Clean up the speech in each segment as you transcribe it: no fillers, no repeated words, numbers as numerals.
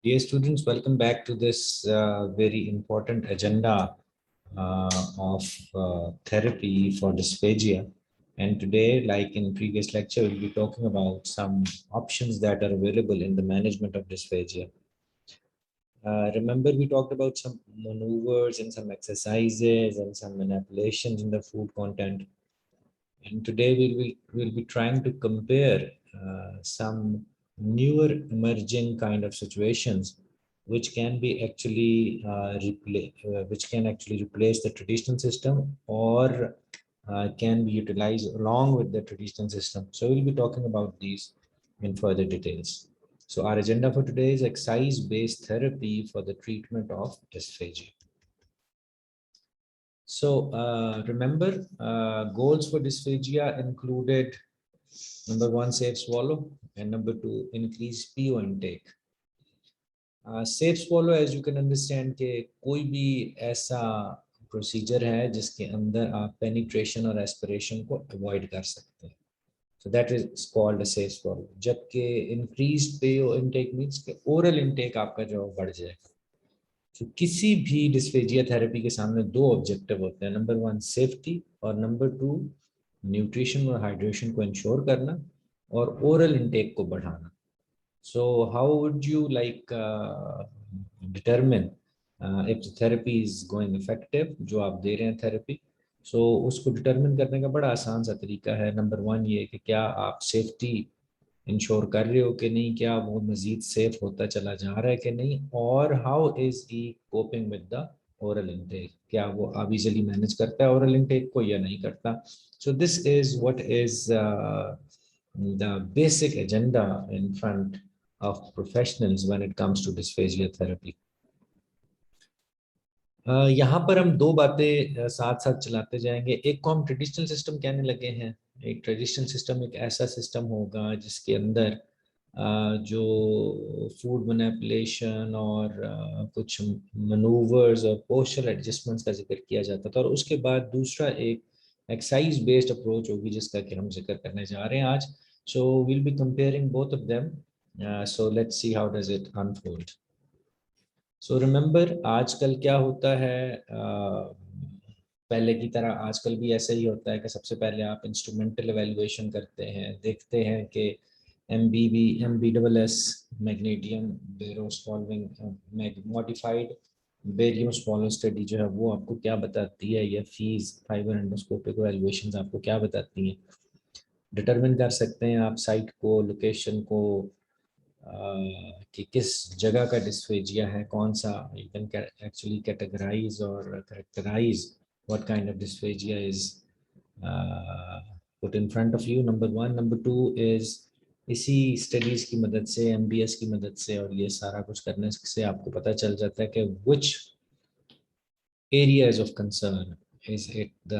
Dear students, welcome back to this very important agenda of therapy for dysphagia. And today, like in previous lecture, we'll be talking about some options that are available in the management of dysphagia. Remember, we talked about some maneuvers and some exercises and some manipulations in the food content. And today we'll be trying to compare some newer emerging kind of situations which can be actually which can actually replace the traditional system or can be utilized along with the traditional system. So we'll be talking about these in further details. So our agenda for today is exercise-based therapy for the treatment of dysphagia. So remember, goals for dysphagia included number one, safe swallow, and number two, increase PO intake. Safe swallow, as you can understand, कि कोई भी ऐसा procedure है जिसके अंदर आप penetration और aspiration को अवॉइड कर सकते हैं. So that is called a safe swallow. जबकि increased PO intake means कि oral intake आपका जो बढ़ जाएगा. तो किसी भी डिस्फेजिया थेरेपी के सामने दो ऑब्जेक्टिव होते हैं. नंबर वन सेफ्टी और नंबर टू न्यूट्रिशन और हाइड्रेशन को इंश्योर करना और ओरल इनटेक को बढ़ाना. So how would you like determine if the therapy is going effective, जो आप दे रहे हैं थेरेपी. सो उसको डिटरमिन करने का बड़ा आसान सा तरीका है. नंबर वन ये कि क्या आप सेफ्टी इंश्योर कर रहे हो कि नहीं, क्या वो मजीद सेफ होता चला जा रहा है कि नहीं, और how is he coping with the oral intake, क्या वो अब इजीली मैनेज करता है ओरल इनटेक को या नहीं करता. So this is what is the basic agenda in front of professionals when it comes to dysphagia therapy. यहाँ पर हम दो बातें साथ साथ चलाते जाएंगे. एक को हम ट्रेडिशनल सिस्टम कहने लगे हैं. एक ट्रेडिशनल सिस्टम एक ऐसा सिस्टम होगा जिसके अंदर जो फूड मैनिपुलेशन और कुछ मनूवर्स और पोस्चरल एडजस्टमेंट्स का जिक्र किया जाता था. और उसके बाद दूसरा एक एक्सरसाइज बेस्ड अप्रोच होगी जिसका कि हम जिक्र करने जा रहे हैं आज. So will be comparing both of them. So let's see how does it unfold. So remember, आजकल क्या होता है, पहले की तरह आजकल भी ऐसा ही होता है कि सबसे पहले आप इंस्ट्रूमेंटल एवेल्युएशन करते हैं, देखते हैं कि MBS मैग्नीशियम बेरो solving modified barium smaller study जो है वो आपको क्या बताती है, या फीस फाइबर एंडोस्कोपिक एवेल्युएशन आपको क्या बताती हैं. डिटरमिन कर सकते हैं आप साइट को, लोकेशन को, कि किस जगह का डिस्फेजिया है, कौन सा. यू कैन एक्चुअली कैटेगराइज और characterise what kind of dysphagia is put in front of you. Number one. Number two is इसी स्टडीज की मदद से, MBS की मदद से और ये सारा कुछ करने से आपको पता चल जाता है कि which areas of concern. Is it the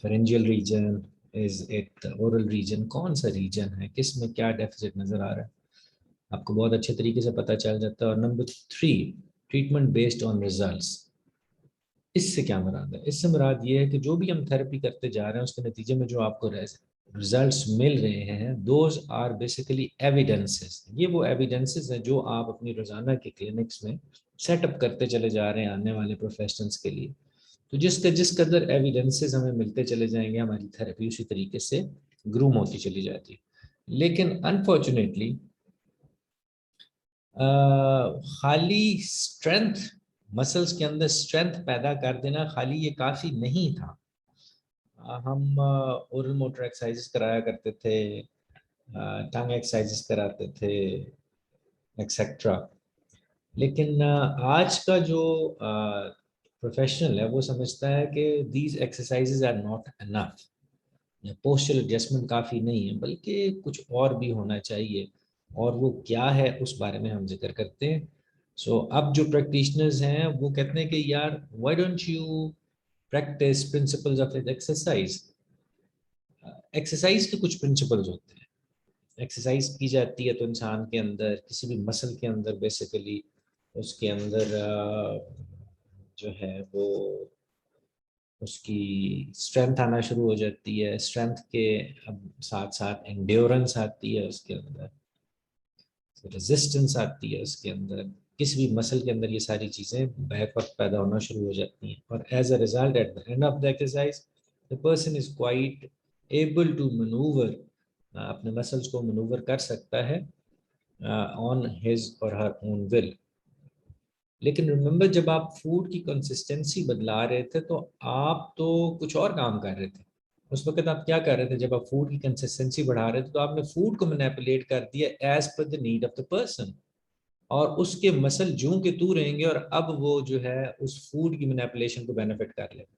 pharyngeal region, is it the oral region, कौन सा रीजन है, किस में क्या डेफिसिट नजर आ रहा है, आपको बहुत अच्छे तरीके से पता चल जाता है. और number three, treatment based on results. इससे क्या मुराद है? इससे मुराद ये है कि जो भी हम थेरेपी करते जा रहे हैं उसके नतीजे में जो आपको रिजल्ट्स मिल रहे हैं, दोज आर बेसिकली एविडेंसेस. ये वो एविडेंसेस हैं जो आप अपनी रोजाना के क्लिनिक्स में सेटअप करते चले जा रहे हैं आने वाले प्रोफेशनल्स के लिए. तो जिस कदर एविडेंसेस हमें मिलते चले जाएंगे, हमारी थेरेपी उसी तरीके से ग्रूम होती चली जाती है. लेकिन अनफॉर्चुनेटली खाली स्ट्रेंथ, मसल्स के अंदर स्ट्रेंथ पैदा कर देना खाली ये काफ़ी नहीं था. हम ओरल मोटर एक्सरसाइजेस कराया करते थे, टंग एक्सरसाइजेस कराते थे, एक्सेट्रा. लेकिन आज का जो प्रोफेशनल है वो समझता है कि these exercises are not enough, या पोस्चरल एडजस्टमेंट काफ़ी नहीं है, बल्कि कुछ और भी होना चाहिए. और वो क्या है उस बारे में हम जिक्र करते हैं. सो अब जो प्रैक्टिशनर्स हैं वो कहते हैं कि यार why don't you practice principles of exercise. Exercise के कुछ प्रिंसिपल्स होते हैं. एक्सरसाइज की जाती है तो इंसान के अंदर, किसी भी मसल के अंदर बेसिकली उसके अंदर जो है वो उसकी स्ट्रेंथ आना शुरू हो जाती है. स्ट्रेंथ के अब साथ साथ एंड्योरेंस आती है उसके अंदर. रेजिस्टेंस आती है उसके अंदर, किसी भी मसल के अंदर ये सारी चीज़ें बैक वक्त पैदा होना शुरू हो जाती हैं, और as a result at the end of the exercise the person is quite able to manoeuvre, अपने मसल्स को मनूवर कर सकता है ऑन हिज और हर ओन विल। लेकिन रिमेंबर, जब आप फूड की कंसिस्टेंसी बदला रहे थे तो आप तो कुछ और काम कर रहे थे। उस वक्त आप क्या कर रहे थे? जब आप फूड की कंसिस्टेंसी बढ़ा रहे थे तो आपने फूड को मैनिपुलेट कर दिया as per the need of the person, और उसके मसल जूं के तू रहेंगे, और अब वो जो है उस फूड की मैनिपुलेशन को बेनिफिट कर लेगा।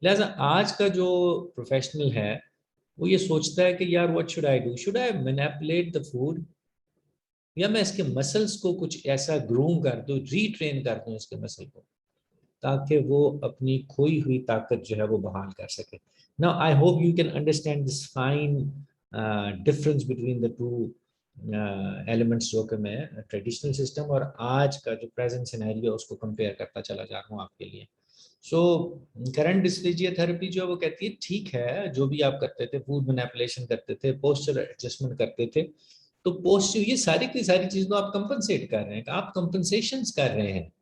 लिहाजा आज का जो प्रोफेशनल है वो ये सोचता है कि यार what should I do, should I manipulate the food, या मैं इसके मसल्स को कुछ ऐसा ग्रूम कर दूं, रीट्रेन कर दूं इसके मसल को, ताकि वो अपनी खोई हुई ताकत जो है वो बहाल कर सके। Now I hope you can understand this fine difference between the two elements, जो कि मैं ट्रेडिशनल सिस्टम और आज का जो प्रेजेंट सिनेरियो उसको कंपेयर करता चला जा रहा हूँ आपके लिए। सो करंट डिस्फेजिया थेरेपी जो है वो कहती है ठीक है, जो भी आप करते थे, फूड मैनिपुलेशन करते थे, पोस्चर एडजस्टमेंट करते थे, तो पोस्चर, ये सारी की सारी चीजें तो आप कंपनसेट कर रहे हैं, आप कंपनसेशंस कर रहे हैं,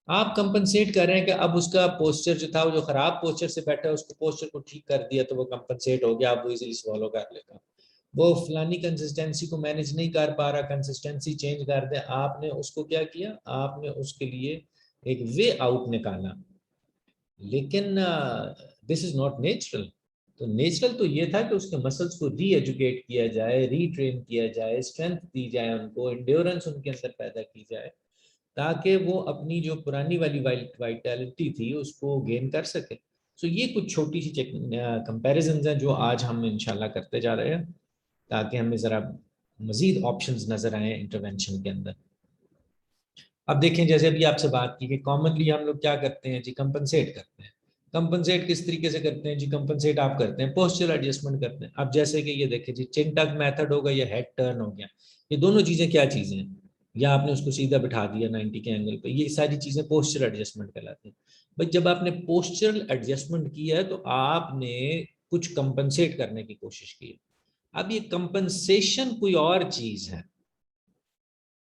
आप कंपनसेट कर रहे हैं कि अब उसका पोस्चर जो था, वो जो खराब पोस्चर से बैठा है, उसको पोस्चर को ठीक कर दिया तो वो कंपनसेट हो गया, अब वो इजीली स्वॉलो कर लेगा। वो फलानी कंसिस्टेंसी को मैनेज नहीं कर पा रहा, कंसिस्टेंसी चेंज कर दे, आपने उसको क्या किया, आपने उसके लिए एक वे आउट निकाला। लेकिन दिस इज नॉट नेचुरल। तो नेचुरल तो ये था कि उसके मसल्स को री एजुकेट किया जाए, रीट्रेन किया जाए, स्ट्रेंथ दी जाए, उनको एंड्योरेंस उनके अंदर पैदा की जाए, ताकि वो अपनी जो पुरानी वाली वाइटैलिटी थी उसको गेन कर सके। सो ये कुछ छोटी सी कंपैरिजंस हैं जो आज हम इंशाल्लाह करते जा रहे हैं, ताकि हमें ज़रा मजीद ऑप्शंस नज़र आए इंटरवेंशन के अंदर। अब देखें, जैसे अभी आपसे बात की कि कॉमनली हम लोग क्या करते हैं जी, कंपनसेट करते हैं। कंपनसेट किस तरीके से करते हैं जी? कंपनसेट आप करते हैं पोस्चर एडजस्टमेंट करते हैं। अब जैसे कि ये देखिए जी, चिन टक मेथड हो गया या हेड टर्न हो गया, ये दोनों चीज़ें क्या चीज़ें हैं? या आपने उसको सीधा बिठा दिया 90 के एंगल पे, ये सारी चीज़ें पोस्चर एडजस्टमेंट कहलाती हैं। बट जब आपने पोस्चरल एडजस्टमेंट किया है तो आपने कुछ कंपनसेट करने की कोशिश की है। अब ये कंपनसेशन कोई और चीज़ है।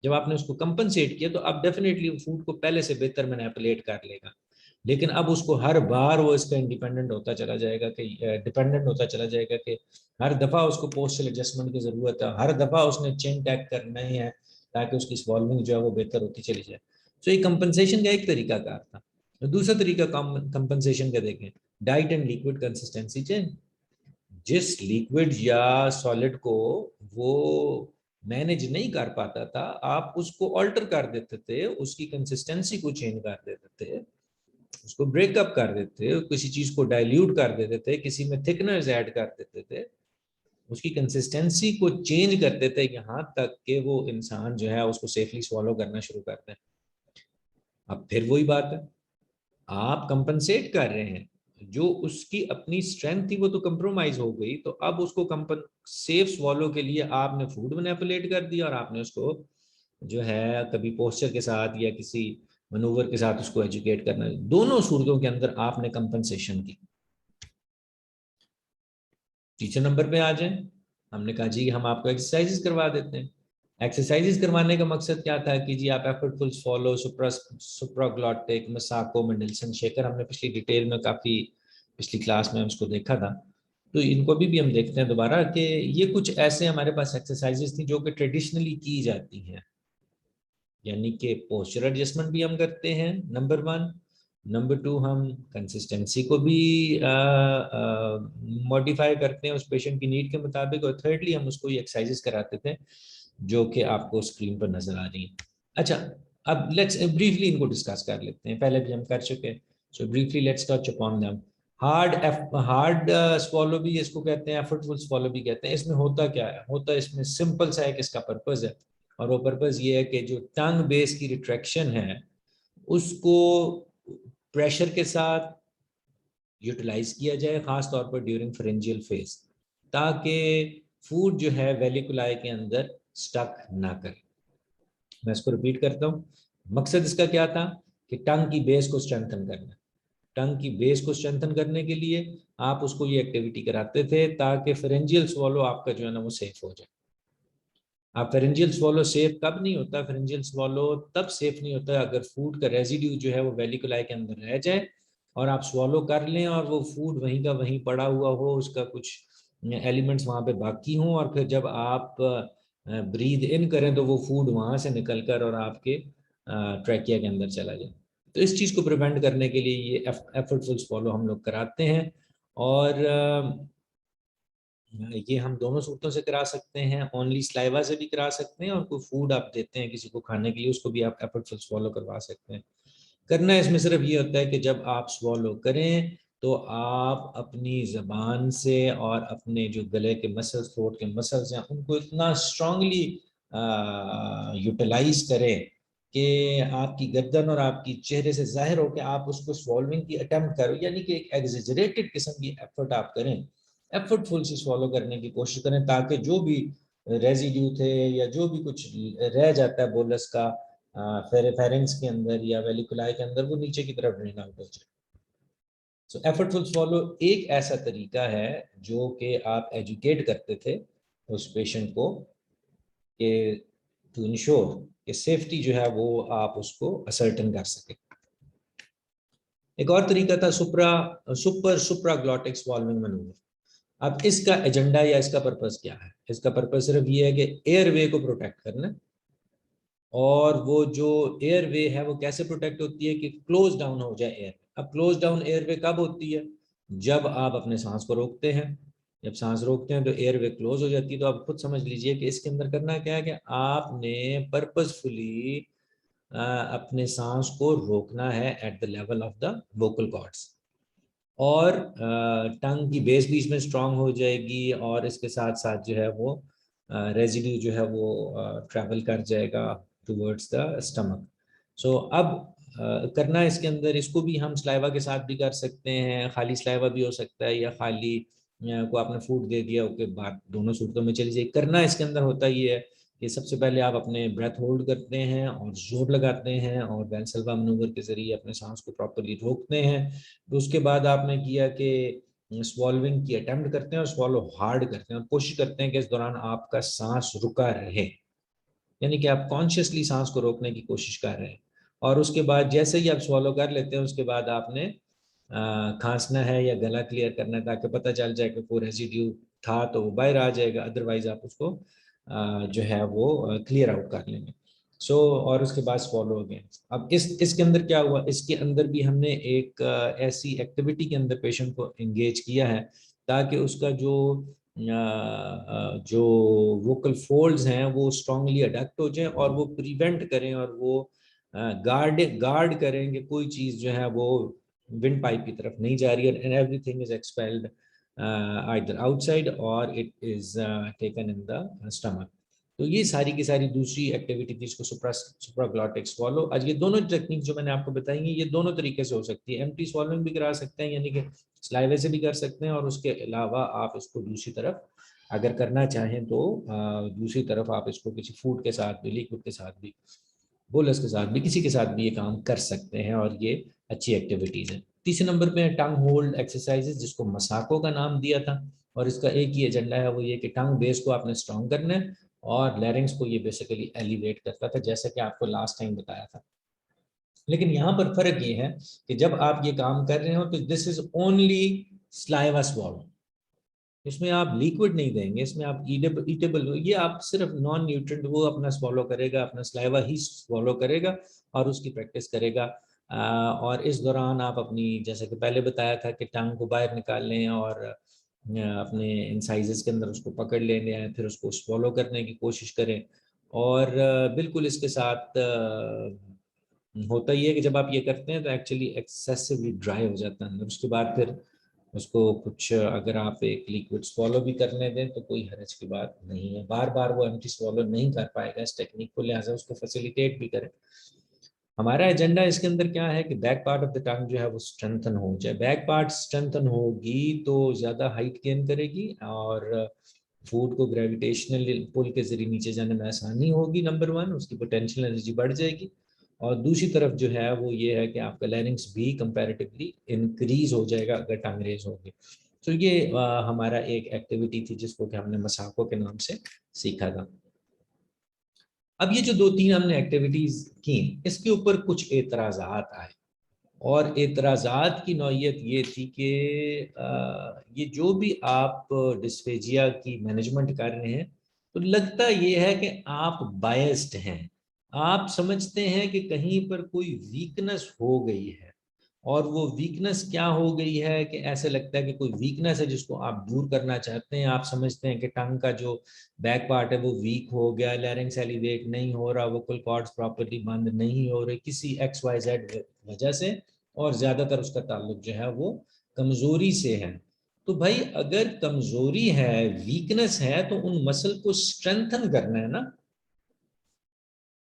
जब आपने उसको कंपनसेट किया तो अब डेफिनेटली फूड को पहले से बेहतर मैनिपुलेट कर लेगा, लेकिन अब उसको हर बार वो इसका इंडिपेंडेंट होता चला जाएगा कि डिपेंडेंट होता चला जाएगा कि हर दफ़ा उसको पोस्टल एडजस्टमेंट की ज़रूरत है, हर दफ़ा उसने चेन टैग करना ही है ताकि उसकी सॉल्विंग जो है वो बेहतर होती चली जाए। तो ये कंपनसेशन का एक तरीका कार था। तो दूसरा तरीका कंपनसेशन का देखें, diet and liquid consistency change. जिस लिक्विड या सॉलिड को वो मैनेज नहीं कर पाता था, आप उसको ऑल्टर कर देते थे, उसकी कंसिस्टेंसी को चेंज कर देते थे, उसको ब्रेकअप कर देते थे, किसी चीज को डाइल्यूट कर देते थे, किसी में थिकनर्स ऐड कर देते थे, उसकी कंसिस्टेंसी को चेंज करते थे, यहाँ तक कि वो इंसान जो है उसको सेफली स्वॉलो करना शुरू करते हैं। अब फिर वही बात है, आप कंपनसेट कर रहे हैं, जो उसकी अपनी स्ट्रेंथ थी वो तो कंप्रोमाइज हो गई, तो अब उसको कंपन सेफ स्वॉलो के लिए आपने फूड मैनिपुलेट कर दिया, और आपने उसको जो है कभी पोस्चर के साथ या किसी मनूवर के साथ उसको एजुकेट करना। दोनों सूरतों के अंदर आपने कंपनसेशन की। तीसरे नंबर पे आ जाए, हमने कहा जी हम आपको एक्सरसाइजेस करवा देते हैं। एक्सरसाइजेस करवाने का मकसद क्या था कि जी आप एफर्टफुल फॉलो सुप्राग्लॉटिक मसाको मेंडलसन शेकर, हमने पिछली डिटेल में काफ़ी पिछली क्लास में उसको देखा था, तो इनको भी हम देखते हैं दोबारा कि ये कुछ ऐसे हमारे पास एक्सरसाइजेस थी जो कि ट्रेडिशनली की जाती हैं। यानी कि पोस्चर एडजस्टमेंट भी हम करते हैं, नंबर 1। नंबर 2, हम कंसिस्टेंसी को भी मॉडिफाई करते हैं उस पेशेंट की नीड के मुताबिक, और थर्डली हम उसको ये एक्सरसाइजेस कराते थे जो कि आपको स्क्रीन पर नजर आ रही है। अच्छा, अब लेट्स ब्रीफली इनको डिस्कस कर लेते हैं, पहले भी हम कर चुके हैं। So briefly let's touch upon them. Hard swallow भी इसको कहते हैं, एफर्टफुल स्वॉलो भी कहते हैं। इसमें होता क्या है? होता है इसमें सिंपल सा है कि इसका पर्पज है, और वो पर्पज ये है कि जो टंग बेस की रिट्रैक्शन है उसको प्रेशर के साथ यूटिलाइज किया जाए, खास तौर पर ड्यूरिंग फेरेंजियल फेज, ताकि फूड जो है वेलिकुलाई के अंदर स्टक ना करे। मैं इसको रिपीट करता हूँ, मकसद इसका क्या था कि टंग की बेस को स्ट्रेंथन करना। टंग की बेस को स्ट्रेंथन करने के लिए आप उसको ये एक्टिविटी कराते थे ताकि फेरेंजियल स्वॉलो आपका जो है ना वो सेफ हो जाए। आप फेरेंजियल स्वॉलो सेफ कब नहीं होता? फेरेंजियल स्वॉलो तब सेफ नहीं होता अगर फूड का रेजिड्यू जो है वो वेलिकुलाई के अंदर रह जाए और आप स्वॉलो कर लें और वो फूड वहीं का वहीं पड़ा हुआ हो, उसका कुछ एलिमेंट्स वहां पे बाकी हों, और फिर जब आप ब्रीद इन करें तो वो फूड वहां से निकल कर और आपके ट्रैकिया के अंदर चला जाए। तो इस चीज़ को प्रिवेंट करने के लिए ये एफर्टफुल स्वॉलो हम लोग कराते हैं। और ये हम दोनों सूरतों से करा सकते हैं, ओनली स्लाइवा से भी करा सकते हैं, और कोई फूड आप देते हैं किसी को खाने के लिए उसको भी आप एफर्टफुल स्वॉलो करवा सकते हैं। करना इसमें सिर्फ ये होता है कि जब आप स्वॉलो करें तो आप अपनी जबान से और अपने जो गले के मसल्स, थ्रोट के मसल्स हैं, उनको इतना स्ट्रांगली यूटिलाइज करें कि आपकी गर्दन और आपकी चेहरे से जाहिर हो कि आप उसको स्वॉल्विंग की अटेम्प्ट करो, यानी कि एक एग्जेजरेटेड किस्म की एफर्ट आप करें, एफर्टफुल से स्वॉलो करने की कोशिश करें, ताकि जो भी रेजिड्यू थे या जो भी कुछ रह जाता है बोलस का फेरेंक्स के अंदर या वेलिकुलाई के अंदर, वो नीचे की तरफ ड्रेन आउट हो जाए। सो एफर्टफुल स्वॉलो एक ऐसा तरीका है जो कि आप एजुकेट करते थे उस पेशेंट को कि टू इंश्योर कि सेफ्टी जो है वो आप उसको असर्टन कर सके। एक और तरीका था सुप्राग्लॉटिक स्वॉल्विंग मैनूवर। अब इसका एजेंडा या इसका पर्पस क्या है? इसका पर्पस सिर्फ ये है कि एयरवे को प्रोटेक्ट करना। और वो जो एयरवे है वो कैसे प्रोटेक्ट होती है कि क्लोज डाउन हो जाए एयर। अब क्लोज डाउन एयरवे कब होती है? जब आप अपने सांस को रोकते हैं। जब सांस रोकते हैं तो एयरवे क्लोज हो जाती है। तो आप खुद समझ लीजिए कि इसके अंदर करना क्या है कि आपने पर्पसफुली अपने सांस को रोकना है at the level of the vocal cords, और टंग की बेस भी इसमें स्ट्रांग हो जाएगी, और इसके साथ साथ जो है वो रेजिड्यू जो है वो ट्रैवल कर जाएगा टूवर्ड्स द स्टमक। सो अब करना इसके अंदर, इसको भी हम स्लाइवा के साथ भी कर सकते हैं, खाली स्लाइवा भी हो सकता है, या खाली को आपने फूड दे दिया उसके बाद दोनों सूरतों में चली जाए। करना इसके अंदर होता ही है कि सबसे पहले आप अपने ब्रेथ होल्ड करते हैं और जोर लगाते हैं और वैल्सल्वा मैनूवर के जरिए अपने सांस को प्रॉपर्ली रोकते हैं। तो उसके बाद आपने किया कि स्वॉल्विंग की अटेम्प्ट करते हैं और स्वॉलो हार्ड करते हैं और कोशिश करते हैं कि इस दौरान आपका सांस रुका रहे, यानी कि आप कॉन्शियसली सांस को रोकने की कोशिश कर रहे हैं। और उसके बाद जैसे ही आप स्वॉलो कर लेते हैं उसके बाद आपने खांसना है या गला क्लियर करना है, ताकि पता चल जाए कि कोई रेजिड्यू था तो वो बाहर आ जाएगा, अदरवाइज आप उसको जो है वो क्लियर आउट कर लेंगे। और उसके बाद स्वॉलो अगेन। अब इसके अंदर क्या हुआ, इसके अंदर भी हमने एक ऐसी एक्टिविटी के अंदर पेशेंट को एंगेज किया है ताकि उसका जो वोकल फोल्ड्स हैं वो स्ट्रांगली अडक्ट हो जाए और वो प्रिवेंट करें और वो गार्ड करें कि कोई चीज़ जो है वो विंड पाइप की तरफ नहीं जा रही है, and everything is expelled either outside or it is taken in the stomach. तो ये सारी की सारी दूसरी एक्टिविटी थी इसको सुप्राग्लॉटिक स्वॉलो। आज ये दोनों टेक्निक जो मैंने आपको बताई हैं ये दोनों तरीके से हो सकती है। एम्प्टी स्वॉलोइंग भी करा सकते हैं, यानी कि स्लाइवे से भी कर सकते हैं, और उसके अलावा आप इसको दूसरी तरफ अगर करना चाहें तो दूसरी तरफ आप इसको किसी फूड के साथ भी, लिक्विड के साथ भी, बोलस के साथ भी, किसी के साथ भी ये काम कर सकते हैं, और ये अच्छी एक्टिविटीज है। तीसरे नंबर पे टंग होल्ड एक्सरसाइजेज, जिसको मसाको का नाम दिया था, और इसका एक ही एजेंडा है, वो ये कि टंग बेस को आपने स्ट्रॉन्ग करना है और लैरिंग्स को ये बेसिकली एलिवेट करता था, जैसे कि आपको लास्ट टाइम बताया था। लेकिन यहाँ पर फर्क ये है कि जब आप ये काम कर रहे हो तो this is only saliva swallow, इसमें आप लिक्विड नहीं देंगे, इसमें आप ईटेबल, ये आप सिर्फ नॉन न्यूट्रिएंट वो अपना स्वॉलो करेगा, अपना स्लाइवा ही स्वॉलो करेगा और उसकी प्रैक्टिस करेगा। और इस दौरान आप अपनी, जैसे कि पहले बताया था कि टंग को बाहर निकाल लें और अपने इंसाइजेस के अंदर उसको पकड़ लेने हैं, फिर उसको स्वॉलो करने की कोशिश करें। और बिल्कुल इसके साथ होता ही है कि जब आप ये करते हैं तो एक्चुअली एक्सेसिवली ड्राई हो जाता है अंदर। उसके बाद फिर उसको कुछ अगर आप एक लिक्विड स्वॉलो भी करने दें तो कोई हर्ज की बात नहीं है। बार बार वो एम्प्टी स्वॉलो नहीं कर पाएगा इस टेक्निक को, लिहाजा उसको फैसिलिटेट भी करें। हमारा एजेंडा इसके अंदर क्या है कि back part of the tongue जो है वो स्ट्रेंथन हो जाए। बैक पार्ट स्ट्रेंथन होगी तो ज़्यादा हाइट गेन करेगी और फूड को ग्रेविटेशनल पुल के जरिए नीचे जाने में आसानी होगी, नंबर वन, उसकी पोटेंशियल एनर्जी बढ़ जाएगी। और दूसरी तरफ जो है वो ये है कि आपका लैरिंग्स भी कंपैरेटिवली इंक्रीज हो जाएगा अगर टंग रेज होगी। तो ये हमारा एक एक्टिविटी थी जिसको कि हमने मसाको के नाम से सीखा था। अब ये जो 2-3 हमने एक्टिविटीज की, इसके ऊपर कुछ एतराज़ात आए, और एतराज़ात की नौइयत ये थी कि ये जो भी आप डिस्फेजिया की मैनेजमेंट कर रहे हैं, तो लगता ये है कि आप बायस्ड हैं, आप समझते हैं कि कहीं पर कोई वीकनेस हो गई है, और वो वीकनेस क्या हो गई है कि ऐसे लगता है कि कोई वीकनेस है जिसको आप दूर करना चाहते हैं। आप समझते हैं कि टंग का जो बैक पार्ट है वो वीक हो गया, लैरिंक्स एलिवेट नहीं हो रहा, वोकल कॉर्ड्स प्रॉपर्ली बंद नहीं हो रहे किसी XYZ वजह से, और ज्यादातर उसका ताल्लुक जो है वो कमजोरी से है। तो भाई अगर कमजोरी है, वीकनेस है, तो उन मसल को स्ट्रेंथन करना है ना।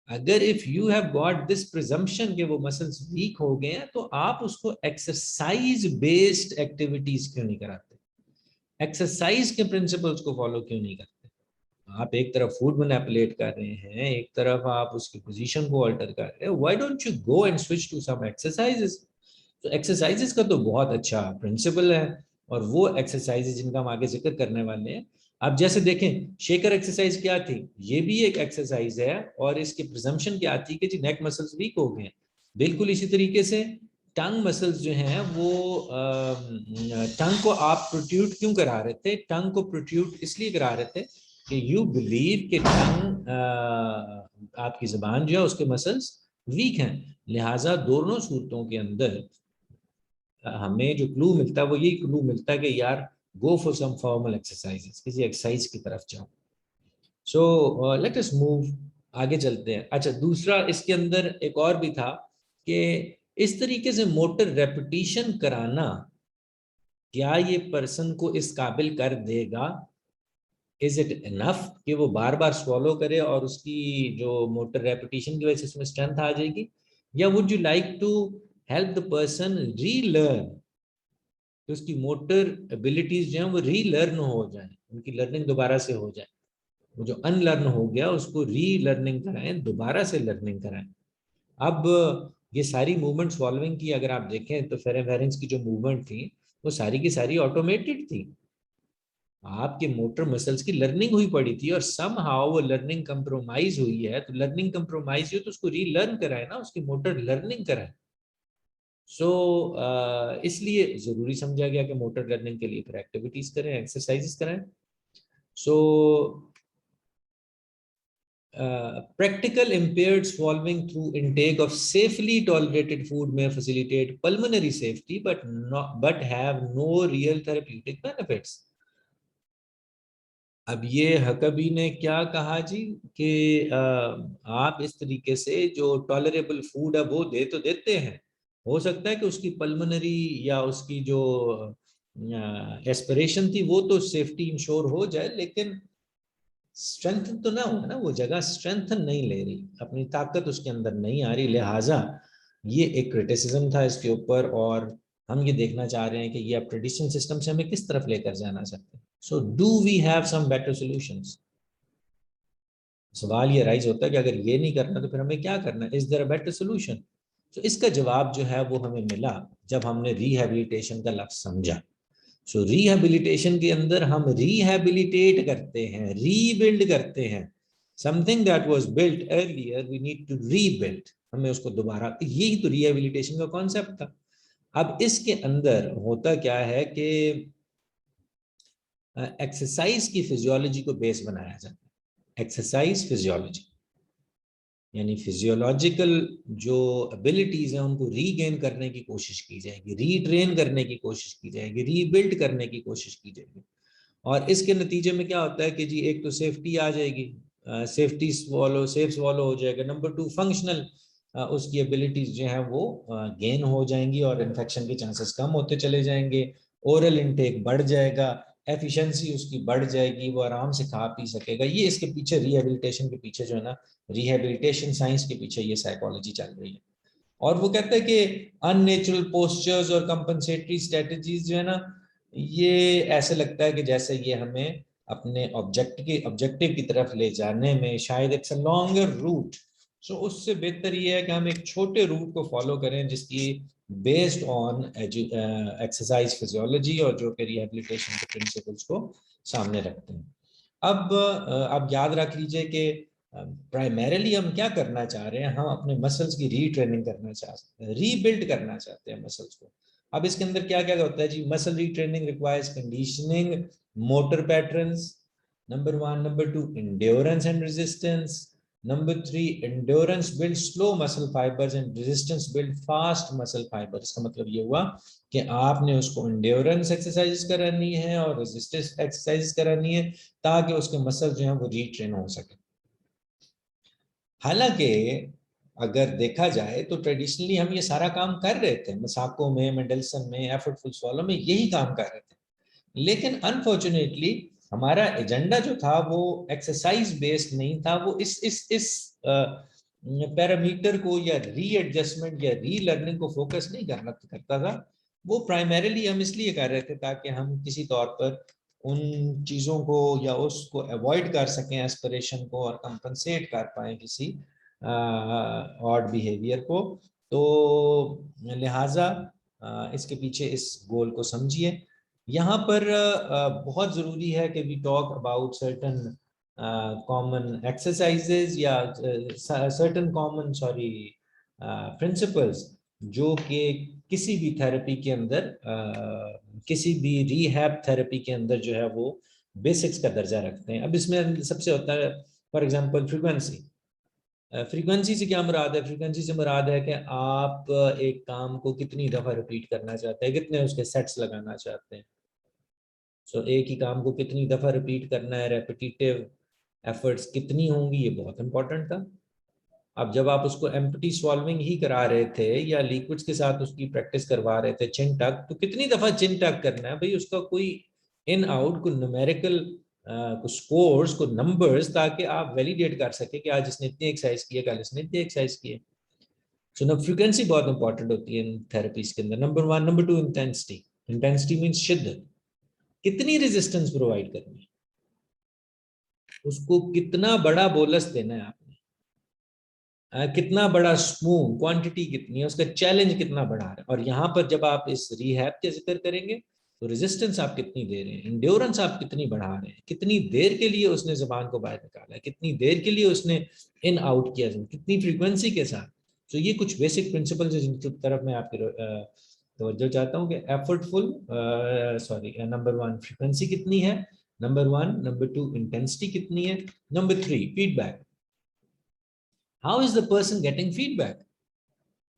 अगर if you have got this presumption कि वो मसल्स वीक हो गए हैं, तो आप उसको एक्सरसाइज बेस्ड एक्टिविटीज क्यों नहीं कराते, एक्सरसाइज के प्रिंसिपल्स को फॉलो क्यों नहीं करते। आप एक तरफ फूड मैनिपुलेट कर रहे हैं, एक तरफ आप उसकी पोजीशन को अल्टर कर रहे हैं, why don't you go and switch to some exercises. तो एक्सरसाइजेस का तो बहुत अच्छा प्रिंसिपल है, और वो एक्सरसाइजेस जिनका हम आगे जिक्र करने वाले हैं। अब जैसे देखें, शेकर एक्सरसाइज क्या थी, ये भी एक एक्सरसाइज है, और इसकी प्रिजम्पशन क्या थी कि जी नेक मसल्स वीक हो गए हैं। बिल्कुल इसी तरीके से टंग मसल्स जो हैं वो टंग को आप प्रोट्यूट क्यों करा रहे थे, टंग को प्रोट्यूट इसलिए करा रहे थे कि यू बिलीव कि टंग आपकी जबान जो है उसके मसल्स वीक हैं। लिहाजा दोनों सूरतों के अंदर हमें जो क्लू मिलता है वो यही क्लू मिलता है कि यार go for some formal exercises, किसी एक्सरसाइज की तरफ जाओ। सो लेट अस मूव, आगे चलते हैं। अच्छा, दूसरा इसके अंदर एक और भी था कि इस तरीके से मोटर रेपिटेशन कराना, क्या ये पर्सन को इस काबिल कर देगा, इज इट इनफ कि वो बार बार स्वॉलो करे और उसकी जो मोटर रेपिटेशन की वजह से उसमें स्ट्रेंथ आ जाएगी, या would you like to help the person relearn कि उसकी मोटर एबिलिटीज जो है वो रीलर्न हो जाए, उनकी लर्निंग दोबारा से हो जाए, वो जो अनलर्न हो गया उसको रीलर्निंग कराएं, दोबारा से लर्निंग कराएं। अब ये सारी मूवमेंट सॉल्विंग की अगर आप देखें तो फेरेंस की जो मूवमेंट थी वो सारी की सारी ऑटोमेटेड थी, आपके मोटर मसल्स की लर्निंग हुई पड़ी थी, और सम हाउ वो लर्निंग कंप्रोमाइज हुई है, तो लर्निंग कंप्रोमाइज हुई तो उसको रीलर्न कराए ना, उसकी मोटर लर्निंग कराए। सो इसलिए जरूरी समझा गया कि मोटर लर्निंग के लिए फिर एक्टिविटीज करें, एक्सरसाइजेस करें। सो practical impaired swallowing through intake of safely tolerated food may facilitate pulmonary safety but have no real therapeutic benefits. अब ये हकबी ने क्या कहा जी कि आप इस तरीके से जो टॉलरेबल फूड है वो दे तो देते हैं, हो सकता है कि उसकी पल्मोनरी या उसकी जो एस्पिरेशन थी वो तो सेफ्टी इंश्योर हो जाए, लेकिन स्ट्रेंथ तो ना होगा ना, वो जगह स्ट्रेंथ नहीं ले रही, अपनी ताकत उसके अंदर नहीं आ रही। लिहाजा ये एक क्रिटिसिज्म था इसके ऊपर, और हम ये देखना चाह रहे हैं कि ये अब ट्रेडिशनल सिस्टम से हमें किस तरफ लेकर जाना चाहते हैं। So do we have some better solutions. सवाल ये राइज होता है कि अगर ये नहीं करना तो फिर हमें क्या करना है, is there a better solution. तो इसका जवाब जो है वो हमें मिला जब हमने रिहैबिलिटेशन का लफ्ज समझा। सो रिहैबिलिटेशन के अंदर हम रिहैबिलिटेट करते हैं, रीबिल्ड करते हैं, something that was built earlier we need to rebuild, हमें उसको दोबारा, यही तो रिहैबिलिटेशन का कॉन्सेप्ट था। अब इसके अंदर होता क्या है कि एक्सरसाइज की फिजियोलॉजी को बेस बनाया जाता है। एक्सरसाइज फिजियोलॉजी यानी फिजियोलॉजिकल जो एबिलिटीज हैं उनको रीगेन करने की कोशिश की जाएगी, रीट्रेन करने की कोशिश की जाएगी, रीबिल्ड करने की कोशिश की जाएगी। और इसके नतीजे में क्या होता है कि जी एक तो सेफ्टी आ जाएगी, सेफ्टी स्वॉलो सेफ स्वॉलो हो जाएगा। नंबर 2 फंक्शनल उसकी एबिलिटीज जो है वो गेन हो जाएंगी और इन्फेक्शन के चांसेस कम होते चले जाएंगे। ओरल इनटेक बढ़ जाएगा, एफिशिएंसी उसकी बढ़ जाएगी, वो आराम से खा पी सकेगा। ये इसके पीछे रिहेबिलिटेशन के पीछे जो है ना, रिहेबिलिटेशन साइंस के पीछे ये साइकोलॉजी चल रही है। और वो कहते हैं कि अननेचुरल पोस्चर्स और कंपनसेटरी स्ट्रेटजीज जो है ना, ये ऐसे लगता है कि जैसे ये हमें अपने ऑब्जेक्टिव की तरफ ले जाने में शायद इट्स अ लॉन्गर रूट। सो उससे बेहतर ये है कि हम एक छोटे रूट को फॉलो करें जिसकी बेस्ड ऑन एक्सरसाइज फिजियोलॉजी और जो कि रिहेबिलिटेशन के प्रिंसिपल्स को सामने रखते हैं। अब याद रख लीजिए कि प्राइमरीली हम क्या करना चाह रहे हैं, हम अपने मसल्स की रीट्रेनिंग करना चाहते हैं, रीबिल्ड करना चाहते हैं मसल्स को। अब इसके अंदर क्या क्या होता है जी, muscle retraining requires conditioning motor patterns, number 1, number 2 endurance and resistance, number 3 endurance build slow muscle fibers and resistance build fast muscle fibers। इसका मतलब ये हुआ कि आपने उसको endurance एक्सरसाइज करानी है और resistance एक्सरसाइज करानी है ताकि उसके मसल जो है वो रीट्रेन हो सके। हालांकि अगर देखा जाए तो ट्रेडिशनली हम ये सारा काम कर रहे थे, मसाको में, मेंडलसन में, एफर्टफुल स्वॉलो में यही काम कर रहे थे, लेकिन अनफॉर्चुनेटली हमारा एजेंडा जो था वो एक्सरसाइज बेस्ड नहीं था, वो इस पैरामीटर को या रीएडजस्टमेंट या रीलर्निंग को फोकस नहीं करता था। वो प्राइमरीली हम इसलिए कर रहे थे ताकि हम किसी तौर पर उन चीज़ों को या उसको अवॉइड कर सकें, एस्पिरेशन को, और कंपनसेट कर पाएँ किसी ऑड बिहेवियर को। तो लिहाजा इसके पीछे इस गोल को समझिए। यहाँ पर बहुत ज़रूरी है कि we talk about certain common exercises या सर्टन कॉमन प्रिंसिपल्स जो कि किसी भी थेरेपी के अंदर किसी भी रिहैब थेरेपी के अंदर जो है वो बेसिक्स का दर्जा रखते हैं। अब इसमें सबसे होता है फॉर एग्जांपल फ्रीक्वेंसी। फ्रीक्वेंसी से क्या मुराद है? फ्रीक्वेंसी से मुराद है कि आप एक काम को कितनी दफ़ा रिपीट करना चाहते हैं, कितने उसके सेट्स लगाना चाहते हैं। सो एक ही काम को कितनी दफ़ा रिपीट करना है, रेपिटेटिव एफर्ट्स कितनी होंगी, ये बहुत इंपॉर्टेंट था। अब जब आप उसको एम्प्टी सॉल्विंग ही करा रहे थे या लिक्विड्स के साथ उसकी प्रैक्टिस करवा रहे थे, चिन टक, तो कितनी दफ़ा चिन टक करना है भाई, उसका कोई इन आउट, कोई न्यूमेरिकल कुछ स्कोर्स, को नंबर्स, ताकि आप वैलिडेट कर सके कि आज इसने इतनी एक्सरसाइज की है, कल इसने इतनी एक्सरसाइज की है। सो ना फ्रीक्वेंसी बहुत इंपॉर्टेंट होती है इन थेरेपीज के अंदर। Number 1, number 2 intensity. Intensity means शिद्दत, कितनी रेजिस्टेंस प्रोवाइड करनी है, उसको कितना बड़ा बोलस देना है आपने, कितना बड़ा स्पून, क्वांटिटी कितनी है, उसका चैलेंज कितना बड़ा है। और यहाँ पर जब आप इस रिहैब का जिक्र करेंगे तो रेजिस्टेंस आप कितनी दे रहे हैं, इंड्योरेंस आप कितनी बढ़ा रहे हैं, कितनी देर के लिए उसने जबान को बाहर निकाला है, कितनी देर के लिए उसने इन आउट किया, कितनी फ्रीक्वेंसी के साथ। तो ये कुछ बेसिक प्रिंसिपल्स है जिनकी तरफ मैं आपकी तवज्जो चाहता हूँ कि एफर्टफुल नंबर 1 फ्रीक्वेंसी कितनी है, नंबर 1, नंबर 2 इंटेंसिटी कितनी है, number 3 feedback. How is the person getting feedback?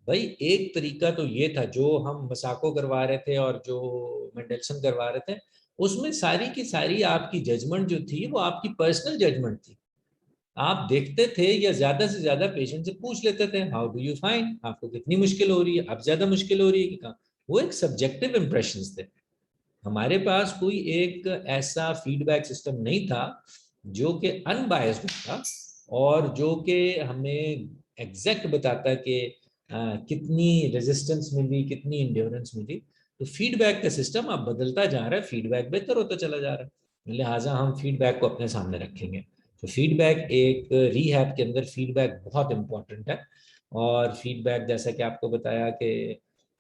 भाई एक तरीका तो ये था जो हम मसाको करवा रहे थे और जो मेंडलसन करवा रहे थे, उसमें सारी की सारी आपकी जजमेंट जो थी वो आपकी पर्सनल जजमेंट थी। आप देखते थे या ज्यादा से ज्यादा पेशेंट से पूछ लेते थे, हाउ डू यू फाइंड, आपको कितनी मुश्किल हो रही है, अब ज्यादा मुश्किल हो रही है कि कहाँ। वो एक सब्जेक्टिव इंप्रेशंस थे। हमारे पास कोई एक ऐसा फीडबैक सिस्टम नहीं था जो कि अनबायस्ड था और जो कि हमें एग्जैक्ट बताता कि कितनी रेजिस्टेंस मिली, कितनी इंड्योरेंस मिली। तो फीडबैक का सिस्टम अब बदलता जा रहा है, फीडबैक बेहतर होता चला जा रहा है, लिहाजा हम फीडबैक को अपने सामने रखेंगे। तो फीडबैक एक रिहैब के अंदर फीडबैक बहुत इंपॉर्टेंट है। और फीडबैक जैसा कि आपको बताया कि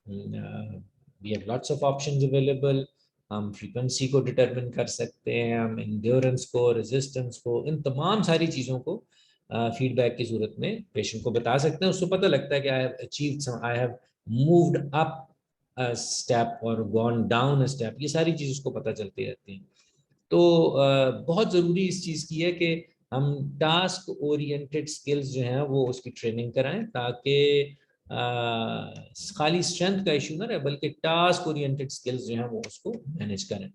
we have lots of options available. हम फ्रीक्वेंसी को डिटरमिन कर सकते हैं, हम एंड्योरेंस को, रेजिस्टेंस को, इन तमाम सारी चीज़ों को फीडबैक की सूरत में पेशेंट को बता सकते हैं। उसको पता लगता है कि I have achieved, I have moved up step और गॉन डाउन स्टेप, ये सारी चीज़ उसको पता चलती रहती हैं। तो बहुत ज़रूरी इस चीज़ की है कि हम टास्क ओरिएंटेड स्किल्स जो हैं वो उसकी ट्रेनिंग कराएं ताकि खाली स्ट्रेंथ का इशू ना रहे बल्कि टास्क ओरिएंटेड स्किल्स जो हैं वो उसको मैनेज करें।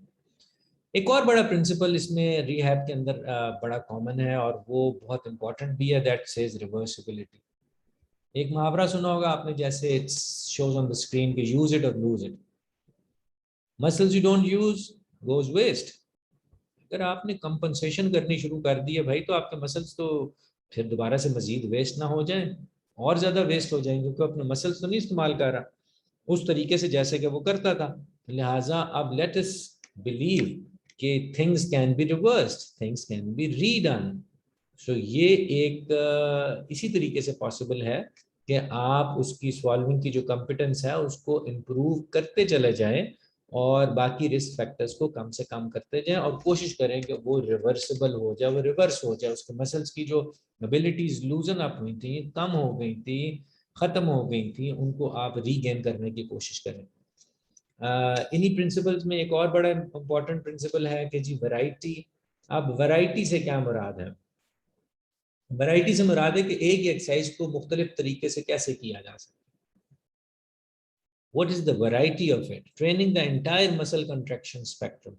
एक और बड़ा प्रिंसिपल इसमें रिहैब के अंदर बड़ा कॉमन है और वो बहुत इंपॉर्टेंट भी है, दैट सेज रिवर्सिबिलिटी। एक मुहावरा सुना होगा आपने, जैसे it's shows on the screen कि यूज इट और lose it. Muscles you don't use goes waste. अगर आपने कंपनसेशन करनी शुरू कर दी है भाई, तो आपके मसल्स तो फिर दोबारा से मजीद वेस्ट ना हो जाए, और ज्यादा वेस्ट हो जाएंगे क्योंकि अपने मसल्स तो नहीं इस्तेमाल कर रहा उस तरीके से जैसे कि वो करता था। लिहाजा अब लेट अस बिलीव कि things can be reversed, things can be redone. So ये एक इसी तरीके से पॉसिबल है कि आप उसकी सॉल्विंग की जो कॉम्पिटेंस है उसको इम्प्रूव करते चले जाएं और बाकी रिस्क फैक्टर्स को कम से कम करते जाएं और कोशिश करें कि वो रिवर्सिबल हो जाए, वो रिवर्स हो जाए, उसके मसल्स की जो एबिलिटीज लूजन अप हुई थी, कम हो गई थी, खत्म हो गई थी, उनको आप रीगेन करने की कोशिश करें। इन्हीं प्रिंसिपल्स में एक और बड़ा इंपॉर्टेंट प्रिंसिपल है कि जी वैरायटी। अब वैरायटी से क्या मुराद है? वैरायटी से मुराद है कि एक ही एक्सरसाइज को मुख्तलिफ तरीके से कैसे किया जा सकता है। What is the variety of it? Training the entire muscle contraction spectrum.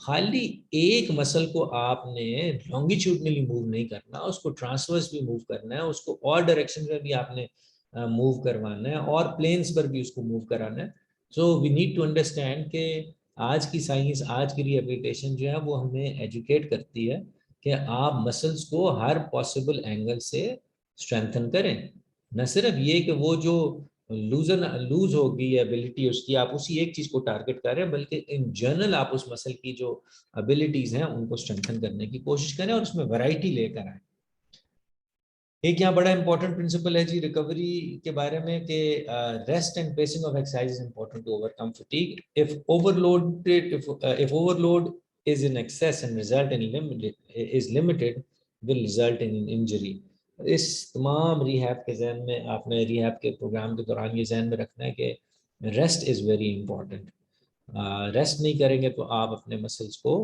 खाली एक मसल को आपने लॉन्गिट्यूडनली मूव नहीं करना, उसको ट्रांसवर्स भी मूव करना है, उसको और डायरेक्शन में भी आपने मूव करवाना है और प्लेन्स पर भी उसको मूव कराना है। So we need to understand कि आज की साइंस, आज की रिहेबिलिटेशन जो है वो हमें एजुकेट करती है कि आप मसल्स को हर पॉसिबल एंगल से स्ट्रेंथन करें। न सिर्फ ये कि वो जो लूज होगी एबिलिटी उसकी, आप उसी एक चीज को टारगेट कर रहे हैं, बल्कि इन जनरल आप उस मसल की जो एबिलिटीज हैं उनको स्ट्रेंथन करने की कोशिश करें और उसमें वैरायटी लेकर आए। एक यहाँ बड़ा इंपॉर्टेंट प्रिंसिपल है जी रिकवरी के बारे में कि rest and pacing of exercise is important to overcome fatigue. If overload is in excess and result in limited will result in injury. इस तमाम रिहैब के जहन में आपने रिहैब के प्रोग्राम के दौरान ये जहन में रखना है कि rest is very important. Rest नहीं करेंगे तो आप अपने मसल्स को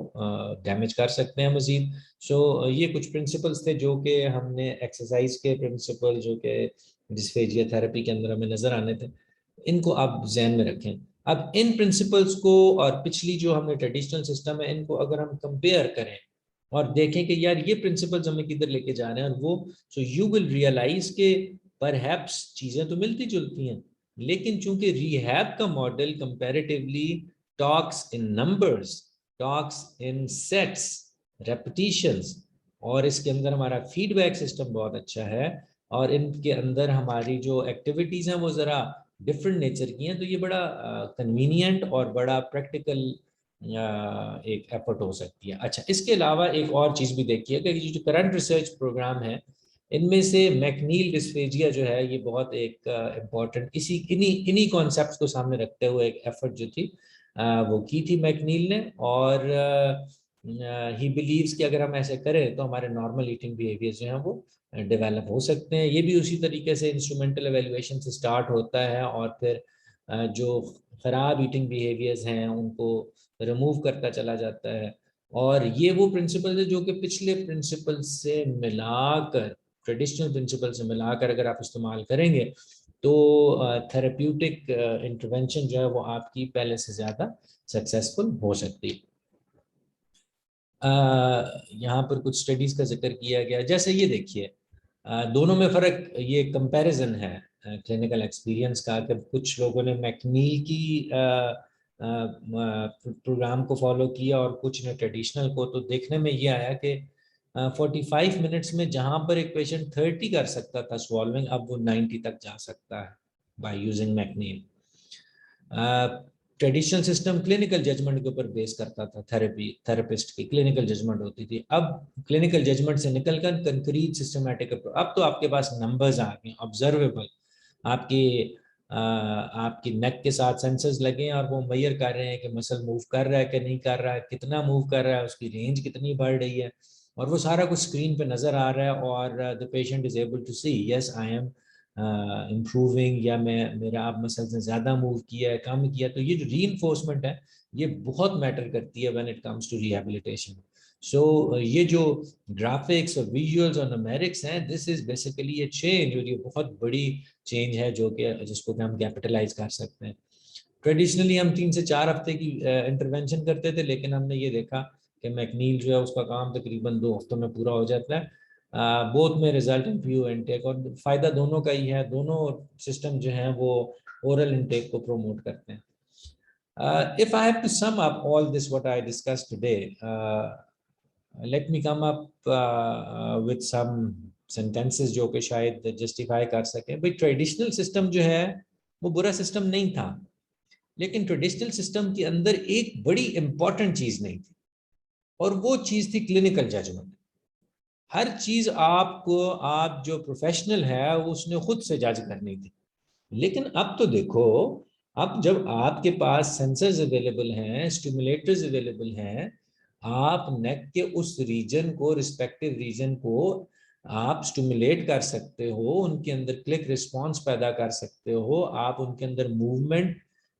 डैमेज कर सकते हैं मजीद। सो ये कुछ प्रिंसिपल्स थे जो कि हमने एक्सरसाइज के प्रिंसिपल जो कि डिस्फेजिया थेरेपी के अंदर हमें नज़र आने थे, इनको आप जहन में रखें। अब इन प्रिंसिपल्स को और पिछली जो हमने ट्रेडिशनल सिस्टम है इनको अगर हम कंपेयर करें और देखें कि यार ये प्रिंसिपल्स हमें किधर लेके जा रहे हैं, और वो सो यू विल रियलाइज के परहैप्स चीज़ें तो मिलती जुलती हैं, लेकिन चूंकि रिहैब का model comparatively talks in numbers, talks in sets, repetitions, और इसके अंदर हमारा फीडबैक सिस्टम बहुत अच्छा है, और इनके अंदर हमारी जो एक्टिविटीज़ हैं वो ज़रा डिफरेंट नेचर की हैं, तो ये बड़ा कन्वीनियंट और बड़ा प्रैक्टिकल एक एफर्ट हो सकती है। अच्छा, इसके अलावा एक और चीज़ भी देखिए कि जो करंट रिसर्च प्रोग्राम है इनमें से मैकनील डिस्फेजिया जो है ये बहुत एक इम्पॉर्टेंट इन्हीं कॉन्सेप्ट्स को सामने रखते हुए एक एफर्ट जो थी वो की थी मैकनील ने, और ही बिलीव्स कि अगर हम ऐसे करें तो हमारे नॉर्मल ईटिंग बिहेवियर जो हैं वो डेवलप हो सकते हैं। ये भी उसी तरीके से इंस्ट्रूमेंटल एवेल्युएशन से स्टार्ट होता है और फिर जो ख़राब ईटिंग बिहेवियर्स हैं उनको रिमूव करता चला जाता है। और ये वो प्रिंसिपल है जो कि पिछले प्रिंसिपल से मिलाकर, ट्रेडिशनल प्रिंसिपल से मिलाकर अगर आप इस्तेमाल करेंगे तो थेरेप्यूटिक इंटरवेंशन जो है वो आपकी पहले से ज़्यादा सक्सेसफुल हो सकती है। यहाँ पर कुछ स्टडीज़ का जिक्र किया गया, जैसे ये देखिए दोनों में फ़र्क, ये कंपैरिजन है क्लिनिकल एक्सपीरियंस का, कि कुछ लोगों ने मैकनील की प्रोग्राम को फॉलो किया और कुछ ने ट्रेडिशनल को, तो देखने में ये आया कि 45 मिनट्स में जहाँ पर एक पेशेंट 30 कर सकता था स्वॉल्विंग, अब वो 90 तक जा सकता है by using McNeill. Traditional system clinical judgement के ऊपर बेस करता था, थेरेपिस्ट की क्लिनिकल जजमेंट होती थी। अब क्लिनिकल जजमेंट से निकलकर कंक्रीट सिस्टमैटिक, अब तो आपके पास नंबर्स आ गए ऑब्जर्वेबल, आपकी आपकी नेक के साथ सेंसर्स लगे हैं और वो मेजर कर रहे हैं कि मसल मूव कर रहा है कि नहीं कर रहा है, कितना मूव कर रहा है, उसकी रेंज कितनी बढ़ रही है, और वो सारा कुछ स्क्रीन पे नजर आ रहा है, और the patient is able to see yes I am improving, या मेरा आप मसल्स ने ज़्यादा मूव किया है, कम किया। तो ये जो रीइंफोर्समेंट है ये बहुत मैटर करती है when it comes to rehabilitation. So ये जो ग्राफिक्स और विजुअल्स और न्यूमेरिक्स हैं, this is basically a change, और ये बहुत बड़ी चेंज है जो कि जिसको कि हम कैपिटलाइज कर सकते हैं। ट्रेडिशनली हम 3 से 4 हफ्ते की इंटरवेंशन करते थे, लेकिन हमने ये देखा कि मैकनील जो है उसका काम तकरीबन 2 हफ्तों में पूरा हो जाता है। बोथ में रिजल्ट इन फ्यू इनटेक, और फायदा दोनों का ही है, दोनों सिस्टम जो हैं वो ओरल इनटेक को प्रोमोट करते हैं। If I have to sum up all this what I discussed today, let me come up with some sentences जो कि शायद जस्टिफाई कर सके। भाई ट्रेडिशनल सिस्टम जो है वो बुरा सिस्टम नहीं था, लेकिन ट्रेडिशनल सिस्टम के अंदर एक बड़ी इंपॉर्टेंट चीज नहीं थी, और वो चीज थी क्लिनिकल जजमेंट। हर चीज आपको, आप जो प्रोफेशनल है उसने खुद से जज करनी थी। लेकिन अब तो देखो, अब जब आपके पास सेंसर्स अवेलेबल हैं, स्टिमुलेटर्स अवेलेबल हैं, आप नेक के उस रीजन को, रिस्पेक्टिव रीजन को आप स्टिमुलेट कर सकते हो, उनके अंदर क्लिक रिस्पॉन्स पैदा कर सकते हो, आप उनके अंदर मूवमेंट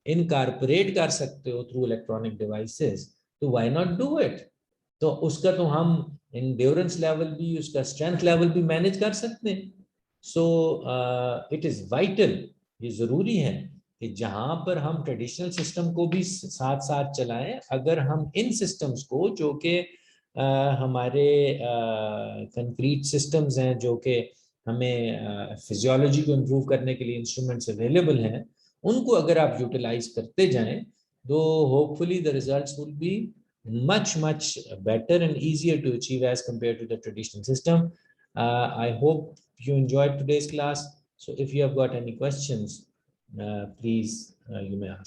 इनकॉर्पोरेट कर सकते हो थ्रू इलेक्ट्रॉनिक डिवाइसेस, तो व्हाई नॉट डू इट। तो उसका तो हम इंड्योरेंस लेवल भी, उसका स्ट्रेंथ लेवल भी मैनेज कर सकते हैं। सो इट इज वाइटल, ये जरूरी है कि जहां पर हम ट्रेडिशनल सिस्टम को भी साथ साथ चलाएं, अगर हम इन सिस्टम्स को जो कि हमारे कंक्रीट सिस्टम्स हैं, जो कि हमें फिजियोलॉजी को इम्प्रूव करने के लिए इंस्ट्रूमेंट्स अवेलेबल हैं, उनको अगर आप यूटिलाइज करते जाएं, तो hopefully the results will be much better and easier to achieve as compared to the traditional system. I hope you enjoyed today's class. So if you have got any questions, please you may ask.